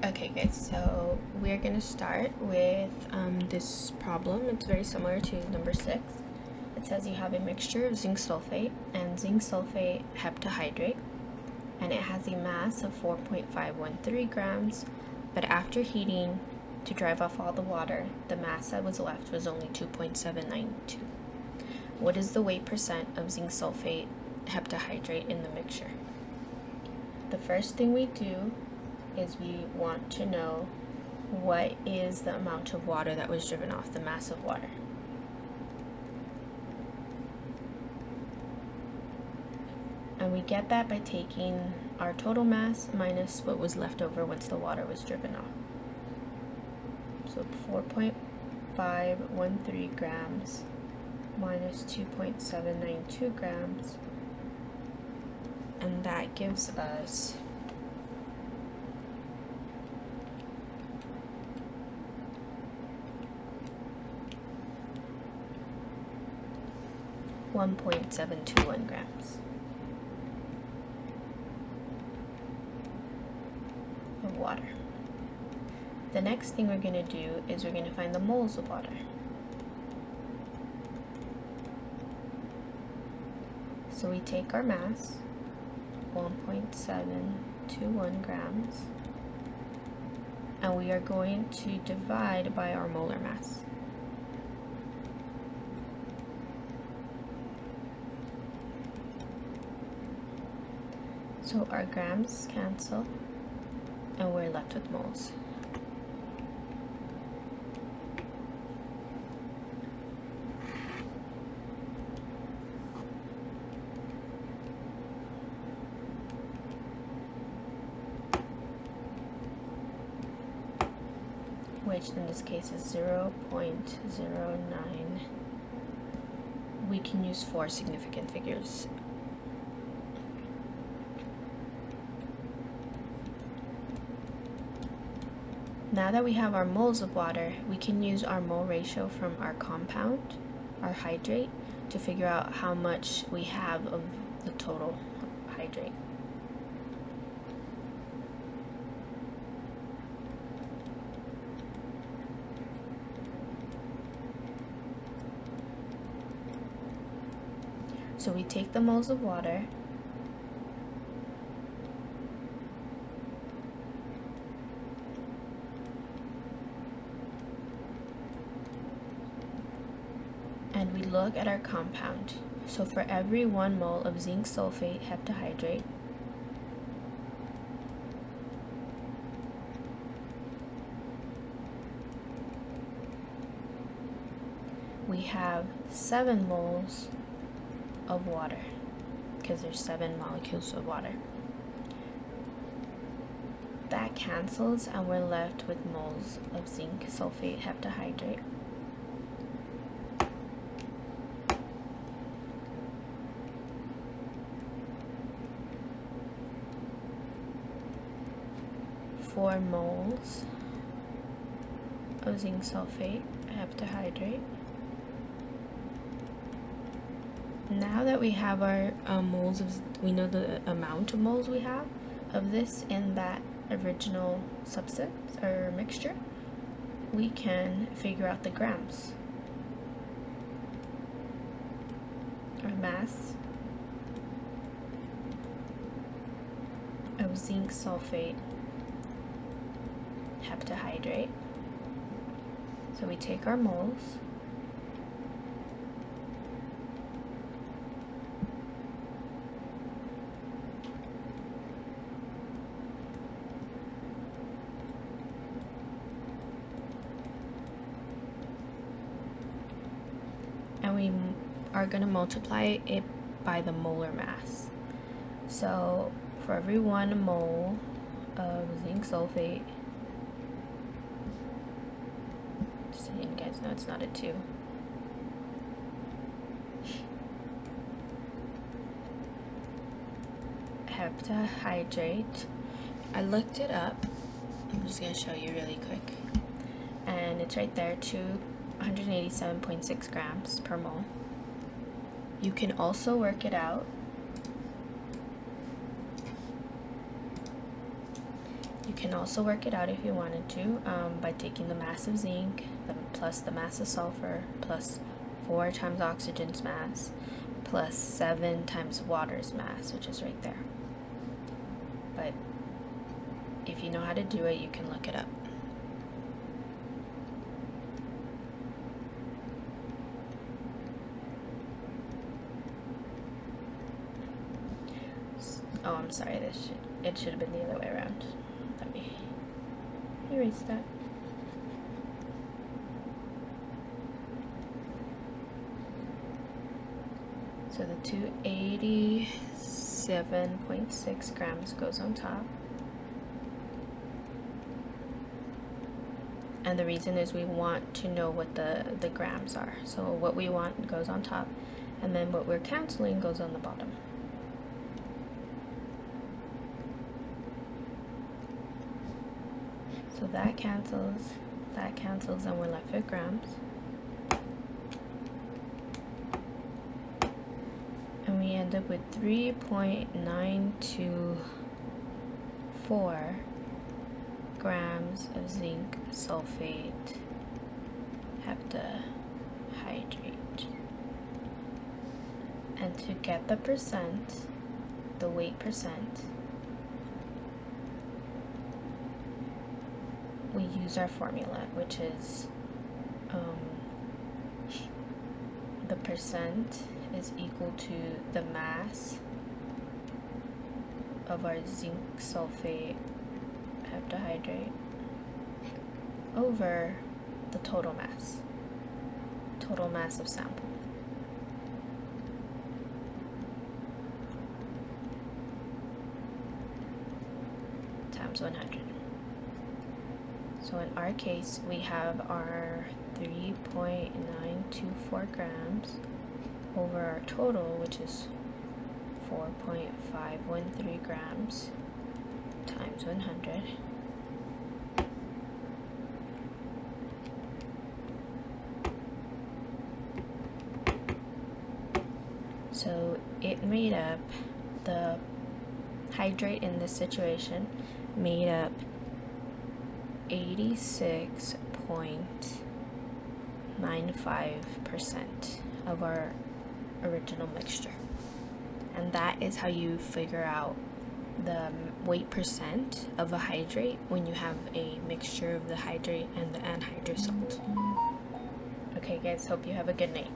Okay guys, so we're gonna start with this problem. It's very similar to number 6. It says you have a mixture of zinc sulfate and zinc sulfate heptahydrate, and it has a mass of 4.513 grams, but after heating to drive off all the water, the mass that was left was only 2.792. What is the weight percent of zinc sulfate heptahydrate in the mixture? The first thing we do is we want to know what is the amount of water that was driven off, the mass of water. And we get that by taking our total mass minus what was left over once the water was driven off. So 4.513 grams minus 2.792 grams, and that gives us 1.721 grams of water. The next thing we're going to do is we're going to find the moles of water. So we take our mass, 1.721 grams, and we are going to divide by our molar mass. So our grams cancel, and we're left with moles. Which in this case is 0.09. We can use 4 significant figures. Now that we have our moles of water, we can use our mole ratio from our compound, our hydrate, to figure out how much we have of the total hydrate. So we take the moles of water, and we look at our compound. So for every 1 mole of zinc sulfate heptahydrate, we have 7 moles of water, because there's 7 molecules of water. That cancels, and we're left with moles of zinc sulfate heptahydrate. Four moles of zinc sulfate heptahydrate. Now that we have our moles of, we know the amount of moles we have of this in that original substance or mixture, we can figure out the grams. Our mass of zinc sulfate heptahydrate. So we take our moles, and we are going to multiply it by the molar mass. So for every 1 mole of zinc sulfate, just so you guys know it's not a 2, heptahydrate, I looked it up, I'm just going to show you really quick, and it's right there, 287.6 grams per mole. You can also work it out You can also work it out if you wanted to by taking the mass of zinc plus the mass of sulfur plus 4 times oxygen's mass plus 7 times water's mass, which is right there. But if you know how to do it, you can look it up. Oh, I'm sorry, it should have been the other way around. Let me erase that. So the 287.6 grams goes on top. And the reason is we want to know what the grams are. So what we want goes on top, and then what we're canceling goes on the bottom. So that cancels, and we're left with grams. And we end up with 3.924 grams of zinc sulfate heptahydrate. And to get the percent, the weight percent, we use our formula, which is the percent is equal to the mass of our zinc sulfate heptahydrate over the total mass of sample. Times 100. So in our case, we have our 3.924 grams over our total, which is 4.513 grams times 100. So it made up, the hydrate in this situation made up 86.95% of our original mixture. And that is how you figure out the weight percent of a hydrate when you have a mixture of the hydrate and the anhydrous salt. Okay guys, hope you have a good night.